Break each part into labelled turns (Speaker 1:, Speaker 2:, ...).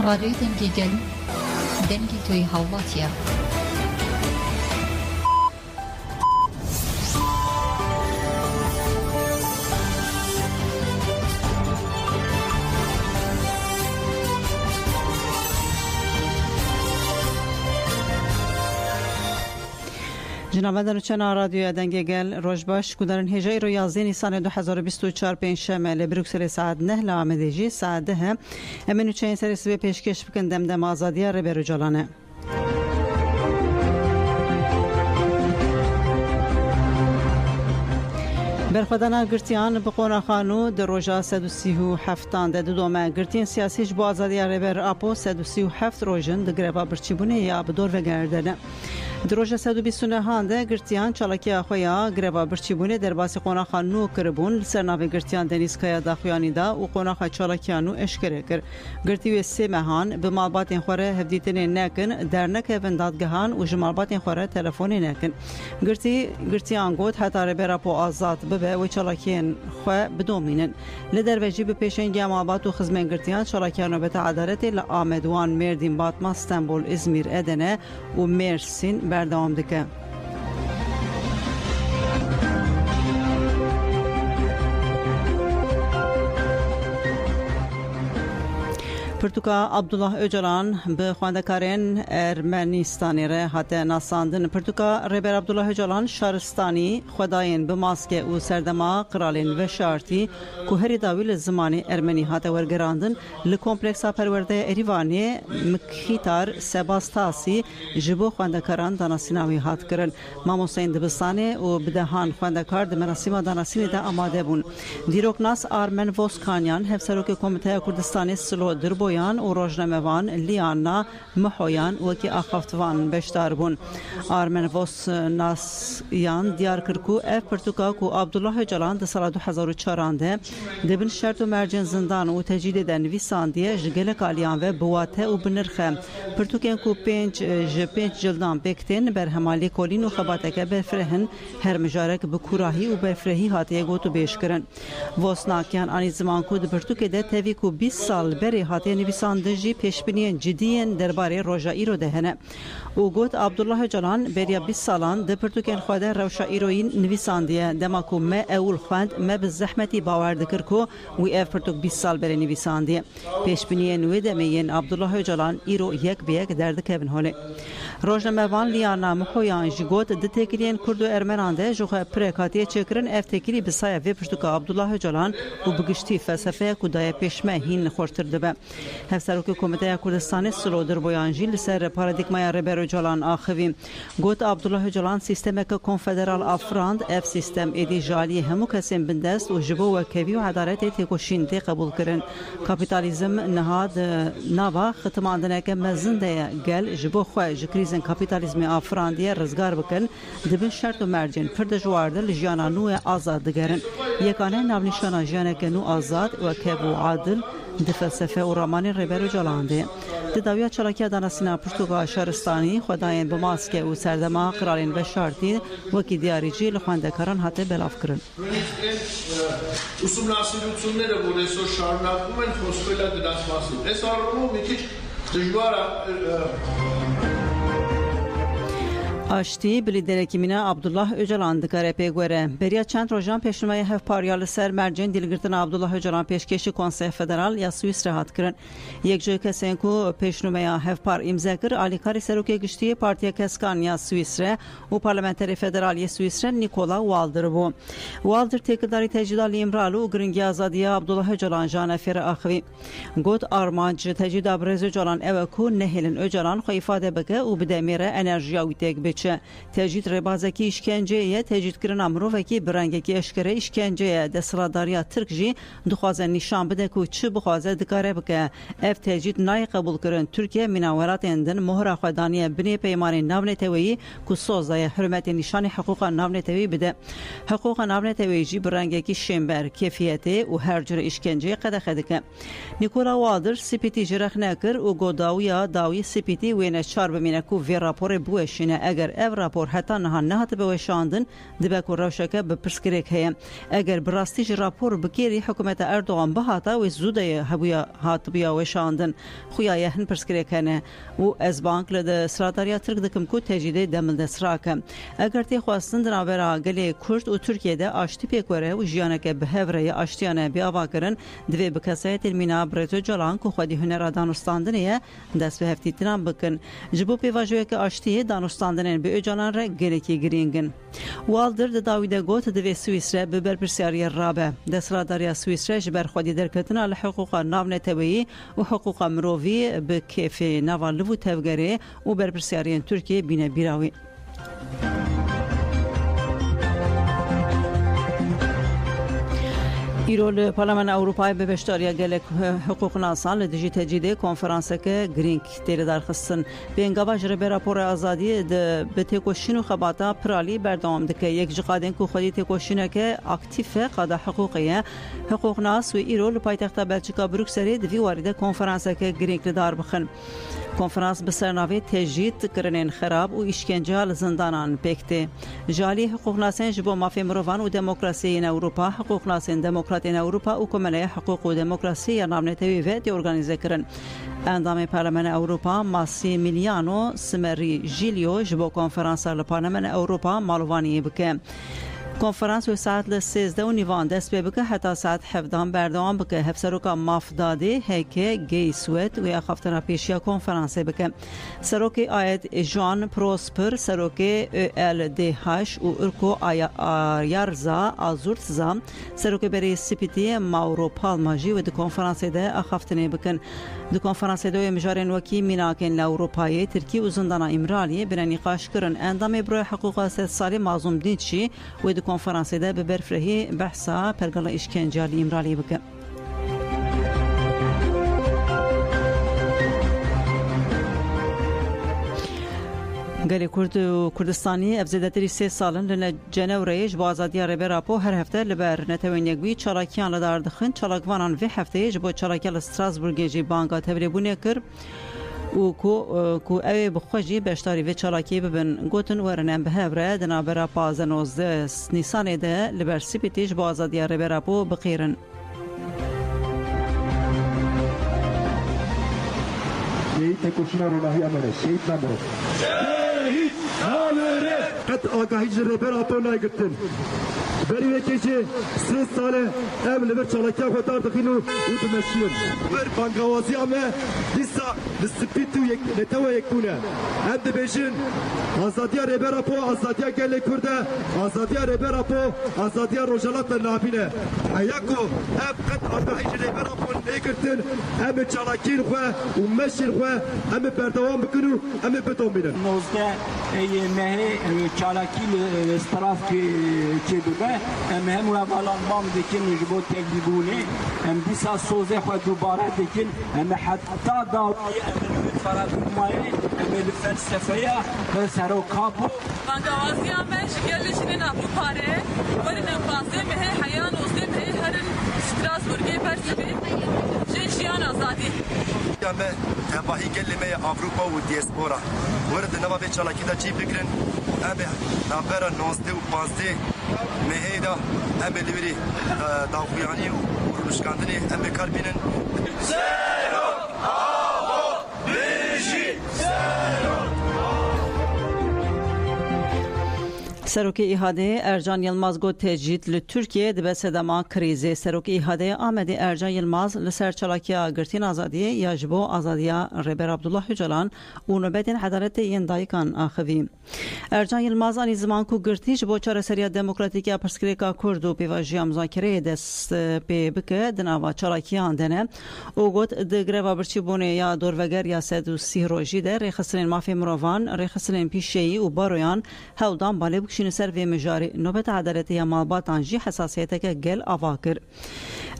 Speaker 1: راديو دنجيجل دنجي توي هاواتيا
Speaker 2: جناب چنا رادیو دنگگل روزباش کودرن هجای رو 11 نیسان 2024 پنجشنبه لبروکسل ساعت 9 لامدیجی ساعت 10 امنو چین سرس به پیشکش بکن دم آزادی ربرو جلانه برخدانا گرتیان بقونا خانو در روزا 137 ده دوما گرتین سیاسیش با آزادی ربر اپو 137 روزن دگربا برچیبونه یا بدور و گردنه در روز 129 هانده گرتیان چالاکی آخویا گربا برچیبونه در باسی قونا خانو کربون سرناوی گرتیان دنیسکایا داخویانی دا و قونا خا چالاکیانو اشکره کر گرتی و سه مهان به مالبات خوره هفدیتن نکن در نک وندادگهان و جمالبات خوره تلفن نکن گرتیان گوت حتی ربر اپو آزاد و چالاکین خو بدومینن لدر وجی به پیشنگ مابات و خزمن گرتیان چالاکیانو به عدالت لآمدوان مردین باتما استانبول ازمیر ادنه و مرسین بردام دکه پرتوکا عبدالله öcalan به خواندکارین ارمنستانی ره هاته ناساندن پرتوکا ربر عبدالله öcalan شارستانی خداین به ماسکه و سردما قرالین و شارتی که هری داویل زمانی ارمنی هاته ورگراندن لکمپلکسا پرورده اریوانی مکیتار سباستاسی جبو خواندکاران داناسیناوی هات کرن ماموسین دبستانه و بدهان خواندکار دمراسیما داناسینی دا آماده بون دیروکناس آرمن ووسکانیان هفسروک کمیته کردستانی سلو دربو و روزنامه‌وان لیانا محویان و کی آخافتوان بشتار بون آرمن ووس ناسیان دیار کرکو اف پرتوکا کو عبدالله öcalan در سال 2004 ده دبن شرط و مرجن زندان و تجدید نویساندی جگل کالیان و بواته و بنرخه پرتوکن کو 5 جلدان بکتن بر همالی کولین و خباتک برفرهن هر مجارک بکوراهی و برفرهی هاتی گوتو بیش کرن ووس ناکیان آنی زمان کو پرتوک ده تیوی کو 20 سال بری هاتی نویساندجی پیشبینی جدیین درباره روژایی رو دهنه او گوت عبدالله öcalan بریا 20 سالان ده پرتوکن خواده روژایی روین نویساندیه دماکو ما اول خواند ما به زحمتی باور دکر کو و اف پرتوک 20 سال بری نویساندیه پیشبینی نوی دمین عبدالله öcalan ایرو یک به یک درد کبن هوله روزنامه‌وان لیانا محویان جگوت ده تکرین کرد و ارمنانده جوخه پرکاتی چکرن اف تکری بسایه و پرتوکا عبدالله öcalan و بگشتی فلسفه کدای پیشمه هین خورتر دبه هفسروک کمیته کردستان سلو در بویانجی لسر پارادیگمای ربر öcalan آخوی گوت عبدالله öcalan سیستم که کنفدرال افراند اف سیستم ایدی جالی همو کسیم بندست و جبو و کوی و عدالت تکوشین تی قبول کرن کاپیتالیزم نهاد نوا ختماندنه که مزنده گل جبو خواه جکریزن کاپیتالیزم افراندی رزگار بکن دبن شرط و مرجن پرد جوارده لجیانا نو آزاد دگرن یکانه ناونیشانا جیانه که نو آزاد و کبو عادل ده فلسفه و رمان ربر öcalan ده داویا چالاکی داناسینا پرتوکا شهرستانی خداین به ماسکه و سردما قرالین و شارتی وکی دیاریجی لخواندکاران هاته بلاف کرن
Speaker 3: ուսումնասիրությունները որ այսօր շարունակվում են խոսվել է դրանց մասին այս առումով մի քիչ դժվար է
Speaker 2: آشتی بلیدرکی مینا عبدالله öcalan دکاره پیگوره بریا چند روزان پیشنمای هف پاریال سر مرجن دیلگرتن عبدالله öcalan پیشکشی کنسه فدرال یا سوئیس راحت کرن یک جای کسین کو پیشنمای هف پار امضا کر آلیکاری سروکی گشتی پارتیا کسکان یا سوئیس ره و پارلمانتری فدرال یا سوئیس ره نیکولا والدر بو والدر تکداری تجدیدالی امرالو گرنگی آزادی عبدالله öcalan جانفر آخوی گوت آرمانج تجدید ابرز öcalan اوکو نهلن öcalan خو ifade بکه و بدمیره انرژیا ویتک بچ تجدید ربازکی işkenceye تجدید کردن امروزکی برانگکی اشکره işkenceye دستورداری ترک جی دخوازه نشان بده که چه بخوازه دکاره بکه اف تجدید نای قبول کردن ترکیه مناورات اندن مهر خدانی بنی پیمان ناونتوی که سوزای حرمت نشان حقوق ناونتوی بده حقوق ناونتوی جی برانگکی شنبر کیفیته و هر جور işkenceye قدخدکه نیکولا والدر سپیتی جرخ نکر و گوداویا داوی سپیتی وینه چار بمینه که وی راپور بوشینه اگر ev rapor heta niha nehat be weşandin dibe ku rewşeke bi pirsgirêk heye eger bi rastî ji rapor bikêrî hikûmeta Erdogan bihata wê zûdeye hebuya hatibiya weşandin xuya ye hin pirsgirêk hene û ez bank li de Serdariya Tirk dikim ku tecîdê demil de sirake eger tê xwastin di navbera gelê Kurd û Tirkiyeyê aştî pêk were û jiyaneke bi hevreyê aştiyane bêavakirin divê bi kesayetê mîna Brêto Öcalan ku xwedî hunera danûstandinê ye dest bi heftîtinan bikin ji bo pêvajiyeke aştiyê danûstandinên bi Öcalan re gelekî girîngin Walder di dawî de got divê Swîsre bi berpirsyariyê rabe Desradariya Swîsre ji ber xwedî derketina li hiqûqa navneteweyî û hiqûqa mirovî bi kêfê nava liv û tevgerê û berpirsyariyên Tirkiyeyê bîne bîra wî İrol Parlament Avrupa'yı به beşdariya gelek hukuknasan li dijî tecîdê konferanseke girîng têrê darxistin bêngava ji rêbê rapora azadiyê bi têkoşîn û xebata piralî berdewam dike yek ji qadên ku xwedî têkoşîneke aktif e qada hiqûqê ye hiqûqnas wê îro li paytexta Belçika Brükselê di vî warî de konferanseke girîng li dar bixin konferans bi sernavê tecîd kirinên xerab û îşkenceya li zindanan pêktê ji alî hiqûqnasên ji bo mafê mirovan û demokrasiyên Ewropa hiqûqnasên demokratên Ewropa û Komeleya Hiqûq û Demokrasî ya navnetewî ve tê organize kirin endamê Parlamenta Ewropa Massimiliano Simerî Jîlyo ji bo konferansa li Parlamenta Ewropa malûvaniyê bike konferans و ساعت ل 13 و نیوان دست به بکه حتی ساعت 17 بردوام بکه هفسروکا مافداده هکه گی سویت و اخفتنا پیشیا کنفرانس بکه سروکی آید جان پروسپر سروکی ال دی هاش و ارکو یارزا آزورتزا سروکی بری سپیتی ماورو پالماجی و دی کنفرانس ده اخفتنه بکن دی کنفرانس ده مجارن وکی میناکن لاوروپایی ترکی و زندانا امرالی بنا نقاش کرن اندام برای حقوق سالی مازوم دینچی و دی konferansê de bi berfirehî behsa pergala îşkenceya li îmralî bike. Gelê Kurd û Kurdistanî ev zêdetirî 3 salin li Cenewreyê ji bo azadiya rêberapo her hefte li ber netewên yekbûyî çalakiyan li dar dixin çalakvanan vê hefteyê ji bo çalakiya li Strasburgê jî banga tevlîbûnê kir û ku ew ê bi xwe jî beşdarî vê çalakiyê bibin gotin werin em bi hev re di navbera 15 Nîsanê de li ber Spîtê ji bo azadiya rêberapo biqîrin.
Speaker 4: Şehit tekoşina ronahiya me şehit namere. Şehit namere. Qet agahi ji rêberapo nagirtin. Berî vekêjê 3 sale em li vir çalakiya xwe dar dixîn û dimeşînin. Bir bangawaziya me dîsa li Spît û netewe yekbûne. Em dibêjin azadiya rêberapo, azadiya gelê Kurd e, azadiya rêberapo, azadiya Rojhilat me navîne. Heya ku em qet agahî ji rêberapo negirtin, em ê çalakiyên xwe û meşên xwe em ê berdewam bikin û em ê bidomînin.
Speaker 5: Nozde mehê çalakî li Strasburgê çêbûbe em hemû hevalan bam dikin ji bo tevlîbûnê em dîsa sozê xwe dubare dikin em ê heta dawiyê em ê li ferabûmayê em ê li felsefeya serokabû
Speaker 6: bangawaziya me ji gelê jinên Avrupayê werî newbazê mehê heya nozde mehê herin Strasburgê bersivê jin jiyan azadî
Speaker 4: me tevahî gelê me Avrupa û diaspora were di nava vê çalakî de çî bikirin em ê navbera 19 û 15 mehê da em ê li wirî dawxuyanî û rûnişkandinê em ê kar bînin Serok avo bijî Serok
Speaker 2: Serokê İHADê Ercan Yılmaz got tecîd li Tirkiyeyê dibe sedema krîzê. Serokê İHADê Amedê Ercan Yılmaz li ser çalakiya girtîn azadiyê ya ji bo azadiya Rêber Abdullah Öcalan û nobetên hedaletê yên dayikan axivî. Ercan Yılmaz anî ziman ku girtî ji bo çareseriya demokratîk ya pirsgirêka Kurd û pêvajiya muzakereyê dest pê bike di nava çalakiyan de ne. û got di greva birçîbûnê ya dorveger ya sed û sîh rojî de rêxistinên mafê mirovan, rêxistinên pîşeyî û baroyan hewdan balê bikişîne ser vê mijarê nobeta hedaletê ya malbatan jî hesasiyeteke gel ava kir.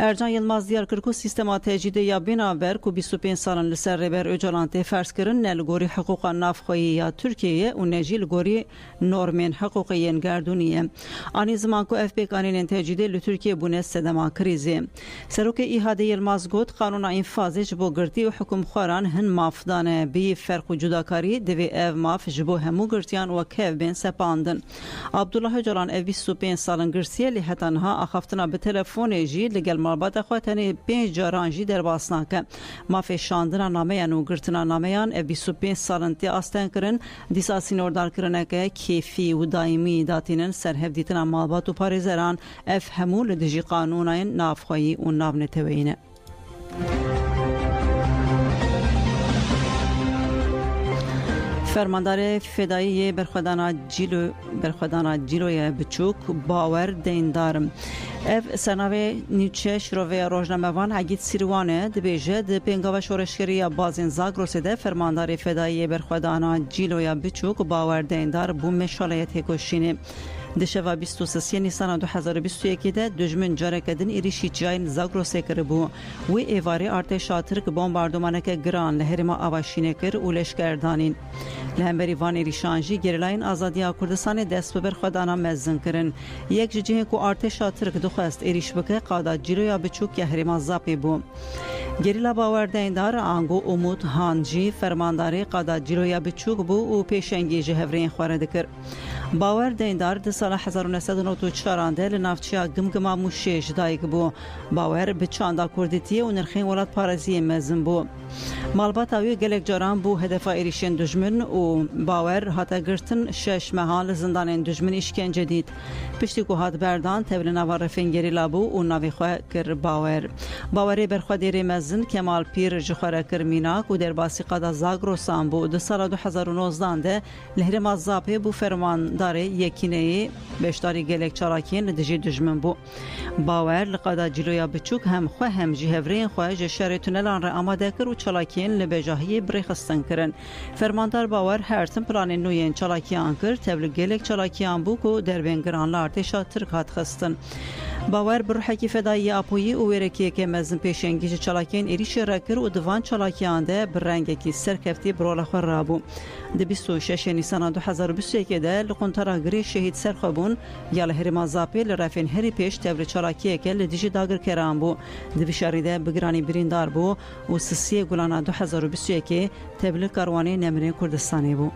Speaker 2: ارجان یلماز دیار کرد سیستم تجدید یا بنابر کو 25 سالن لسر ربر اجالان فرض کردن نلگوری حقوق نافخویی یا ترکیه و نجیل گوری نورمن حقوقی گردونیه آنی زمان کو اف بی قانون تجدید ل ترکیه بونه سدما کریزی سروک ایهاده یلماز گوت قانون این فازج بو گرتی و حکم خوران هن مافدانه بی فرق و جداکاری دوی اف ماف جبو همو گرتیان و کف بین سپاندن عبدالله اجالان اف 25 سالن گرتیه لحتنها اخفتنا به تلفن جی لگل مالبات خواتنی 5 جاران جی در باسناکه ماف شاندنا نامیان و گرتنا نامیان اف 25 سالن تی آستن کرن دیسا سینوردار کرنه که کیفی و دائمی داتینن سرهف دیتنا مالبات و پاریزران اف همو لدجی قانوناین نافخویی و نافنتوینه فرماندار فدایی برخودانا جیلوی بچوک باور دیندارم اف سناوی نیچه شروع روزنامه‌وان اگید سیروانه دبیجه د پنگاو شورشگری بازین زاگروس ده فرماندار فدایی برخودانا جیلوی بچوک باور دیندار بو مشالایت هکوشینه دشوا 23 نیسان 2021 ده دجمن جارکدن ایریشی جاین زاگروس کربو و ایواری ارتش ترک بمباردمانک گران لهرما آواشینه کر و لشکردانین لهمبری وان ایریشانجی گریلاین آزادیا کردستان دست بر خودانا مزن کرن یک جهه کو ارتش ترک دخواست ایریش بکه قادا جیلویا بچوک هرما زاپی بو گریلا باور دیندار آنگو امود هانجی فرمانداری قادا جیلویا بچوک بو و پیشنگی جهورین خورده کر باور دیندار د سال 1994 ده لنافچیا گمگما موشیش دایک بو باور به چاندا کردیتی و نرخین ولات پارازی مزن بو مالبات اوی گلک جاران بو هدف ایریشن دجمن و باور هاتا گرتن 6 محال زندان دجمن اشکنجه دید پشتی کو هات بردان تبل نوار فنگری لابو و ناوی خواه کر باوری برخوادی مزن کمال پیر جخوره کر میناک و در باسی قادا زاگروسان بو د سال 2019 ده لهرم ازاپی بو فرمان داره یکینه بشتاری گلک چالاکین لدجی دجمن بو باور لقادا جلویا بچوک هم خواه هم جهورین خواه جشار تونلان را آماده کر و چالاکین لبجاهی بریخستن کرن فرماندار باور هر تن پلان نوین چالاکیان کر تبل گلک چالاکیان بو کو در بینگران لارتشا ترک هات خستن باور بروحکی فدایی اپویی و ورکی که مزن پیشنگیج چالاکین ایریش رکر و دوان چالاکیان ده برنگکی سرکفتی برولا خور رابو ده 26 نیسان 2021 ده لقنطرا گری شهید سرخوبون یا لهرما زاپی لرفین هری پیش تبر چالاکیه که لدیجی داگر کران بو ده بشاریده بگرانی بریندار بو و سسی گلانا 2021 تبل کاروانی نمرین کردستانی بو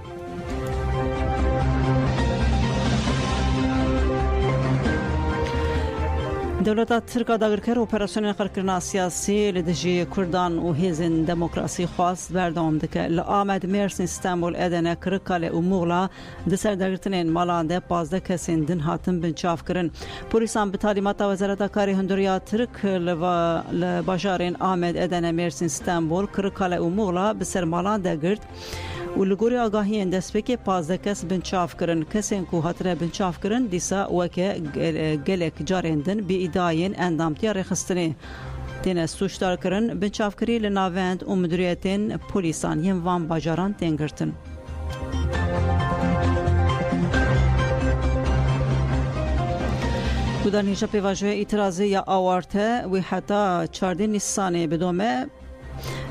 Speaker 2: دولت ترکا داگرکر اپراسیون قرکرنا سیاسی لدجی کردان و هیزن دموکراسی خواست بردام دکه لآمد مرسن استانبول ادنه کرکاله و مغلا دسر داگرتنین مالانده 15 کسین دن هاتن بنچاف کرن پولیسان به تعلیمات وزارت کاری هندوریا ترک لباجارین آمد ادنه مرسن استانبول کرکاله و مغلا بسر مالانده گرد و لگوری آگاهی اندست بکه 15 کس بنچاف کرن کسین کو هاتره بنچاف کرن دیسا وکه گلک جارندن بی ایداین اندامتی رخستنه دین سوشدار کرن بنچاف کری لناوند و مدیریتین پولیسان یم وان باجاران تنگرتن بودن هیچا پیواجه اعتراضی یا آوارته و حتی 14 نیسانه بدومه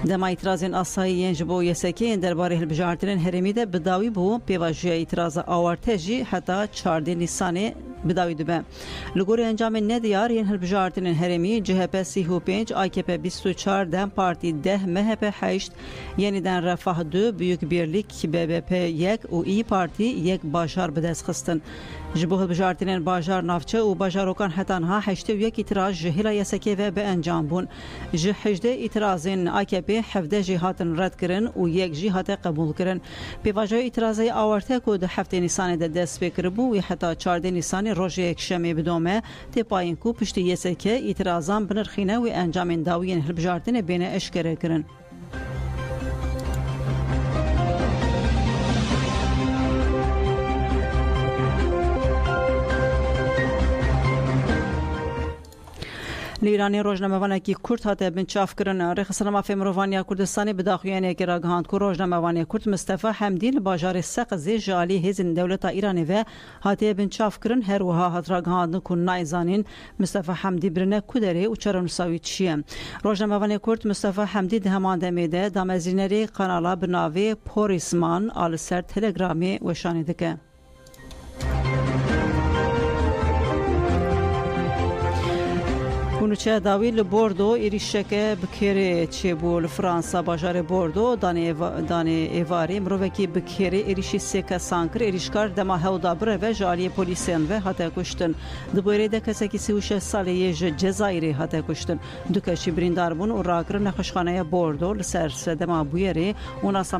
Speaker 2: دما اعتراضین آسایی جبو یسکی درباره هلبجارترین هرمیده بداوی بو پیواجه اعتراض آوارتجی حتی 14 نیسانه بداوی دبه لگوری انجام ندیار این هلبجارترین هرمی جهپ 35 AKP 24 دم پارتی 10 MHP 8 yeniden Refah 2 Büyük Birlik BBP 1 و ای پارتی یک باجار به دست خستن جبو هلبجارترین باجار نافچه و باجاروکان حتانها 81 اعتراض جهیلا یسکی و به انجام بون جه 18 اعتراضین AKP 17 جهاتن رد کرن و یک جهات قبول کرن پیواجه اعتراضی آورته که ده 7 نیسان ده دست بکر بو و حتی 14 نیسان روز یک شنبه بدومه تپاین کو پشت یسکی اعتراضان بنرخینه و انجام داوین هلبجارتن بین اشکره کرن لیرانی روزنامه‌وانی کی کورد هاته بنچاف کردن رخصت مافی مروانی کردستانی بداخویانی که راگهاند کو روزنامه‌وانی کورد مصطفی حمدی لباجار سقزی جالی هزین دولت ایرانی و هاته بنچاف کردن هر وها هات راگهاند کو نایزانین مصطفی حمدی برنه کودری و چرا نساوی چیه روزنامه‌وانی کورد مصطفی حمدی دهمان دمیده دامزینری کانالا بناوی پوریسمان آل سر تلگرامی و شانیدکه اونچه داویل بوردو ایریشکه بکیره چه بول فرانسا باجار بوردو دانه ایواری مروکی بکیره ایریشی سکه سانکر ایریشکار دما هودا بره و جالی پلیسین و حتی کشتن دوباره ده کسی که 36 ساله جزایری حتی کشتن دو کشی بریندار بون و راگر نخوشخانه بوردو لسر دما بویره اونا